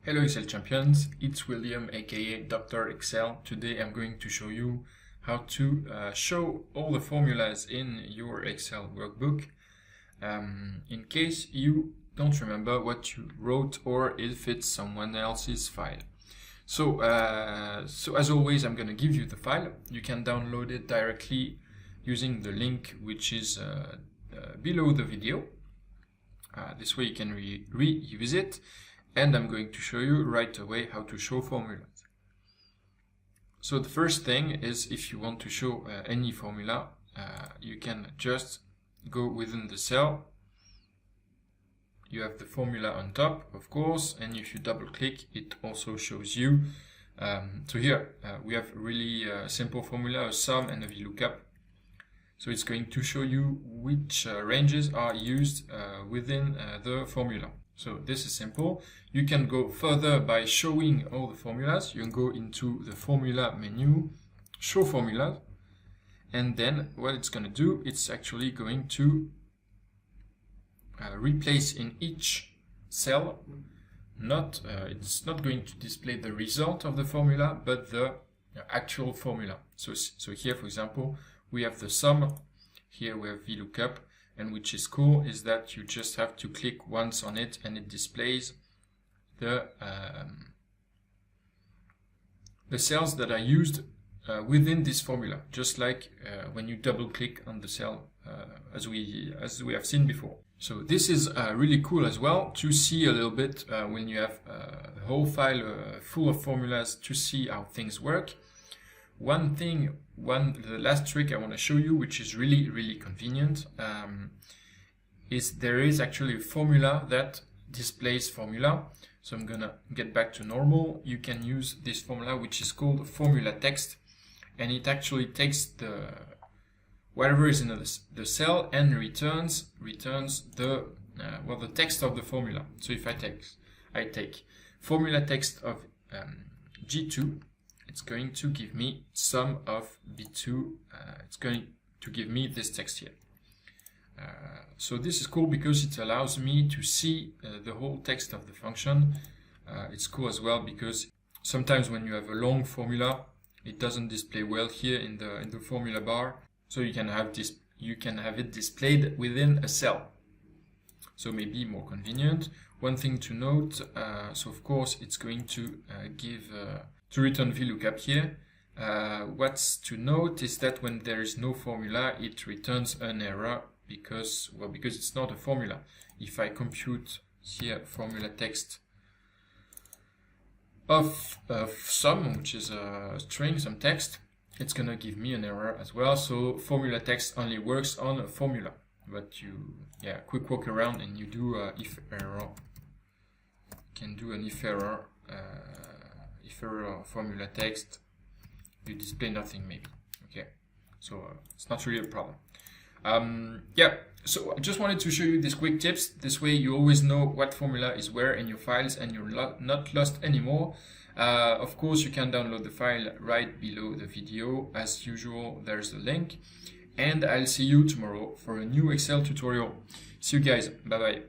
Hello Excel champions, it's William aka Dr. Excel. Today I'm going to show you how to show all the formulas in your Excel workbook in case you don't remember what you wrote or if it's someone else's file. So as always, I'm going to give you the file. You can download it directly using the link which is below the video. This way you can reuse it. And I'm going to show you right away how to show formulas. So the first thing is, if you want to show any formula, you can just go within the cell. You have the formula on top, of course, and if you double click, it also shows you. So here we have a really simple formula, a sum and a VLOOKUP. So it's going to show you which ranges are used within the formula. So this is simple. You can go further by showing all the formulas. You can go into the formula menu, show formulas, and then what it's going to do, it's actually going to replace in each cell. It's not going to display the result of the formula, but the actual formula. So here, for example, we have the sum. Here we have VLOOKUP. And which is cool is that you just have to click once on it and it displays the cells that are used within this formula, just like when you double click on the cell as we have seen before. So this is really cool as well to see a little bit when you have a whole file full of formulas to see how things work. The last trick I want to show you, which is really convenient, is there is actually a formula that displays formula. So I'm gonna get back to normal. You can use this formula, which is called Formulatext, and it actually takes the whatever is in the cell and returns the the text of the formula. So if I take Formulatext of G2. It's going to give me sum of B2. It's going to give me this text here. So this is cool because it allows me to see the whole text of the function. It's cool as well because sometimes when you have a long formula, it doesn't display well here in the formula bar. So you can have it displayed within a cell. So maybe more convenient. One thing to note, so of course it's going to to return VLOOKUP here. What's to note is that when there is no formula, it returns an error because it's not a formula. If I compute here formula text of sum, which is a string, some text, it's gonna give me an error as well. So formula text only works on a formula. But quick walk around and you do if error. You can do an if error formula text, you display nothing maybe. Okay, so it's not really a problem. So I just wanted to show you these quick tips. This way you always know what formula is where in your files and you're not lost anymore. Of course, you can download the file right below the video. As usual, there's a link. And I'll see you tomorrow for a new Excel tutorial. See you guys. Bye bye.